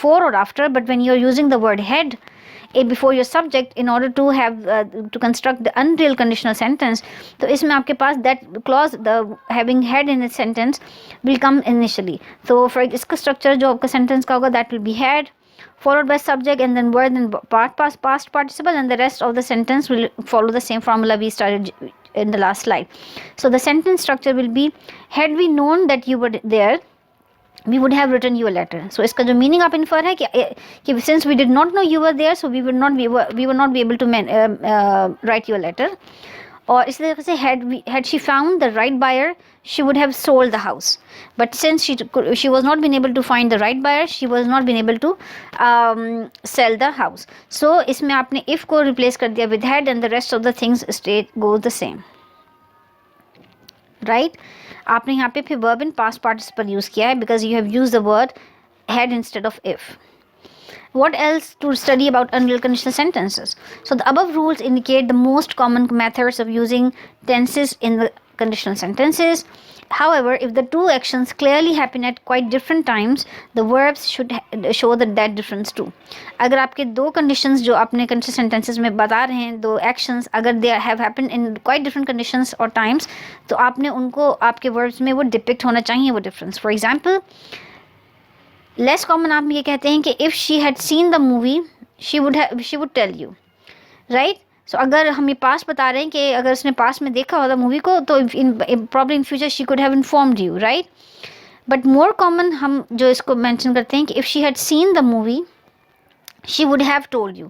before or after, but when you're using the word had before your subject in order to have to construct the unreal conditional sentence, तो इसमें आपके पास that clause, the having had in a sentence will come initially. So for इसका structure जो आपका sentence का होगा, that will be had followed by subject and then word and past participle, and the rest of the sentence will follow the same formula we started in the last slide. So the sentence structure will be, had we known that you were there, we would have written you a letter. So इसका जो meaning आप infer है कि since we did not know you were there, so we would not be able to write you a letter. और इसी तरह से had she found the right buyer, she would have sold the house. But since she was not been able to find the right buyer, she was not been able to sell the house. So इसमें आपने if को replace कर दिया with had, and the rest of the things go the same. Right? आपने यहाँ पे फिर verb in past participle use किया है because you have used the word had instead of if. What else to study about unreal conditional sentences? So the above rules indicate the most common methods of using tenses in the conditional sentences. However, if the two actions clearly happen at quite different times, the verbs should show that difference too. अगर आपके दो conditions जो आपने conditional sentences में बता रहे हैं, दो actions अगर they have happened in quite different conditions or times, तो आपने उनको आपके verbs में वो depict होना चाहिए वो difference. For example, less common आप ये कहते हैं कि if she had seen the movie she would tell you, right. So अगर हम ये पास्ट बता रहे हैं कि अगर उसने पास्ट में देखा होता मूवी को तो problem in future she could have informed you, right. But more common हम जो इसको मेंशन करते हैं कि if she had seen the movie she would have told you.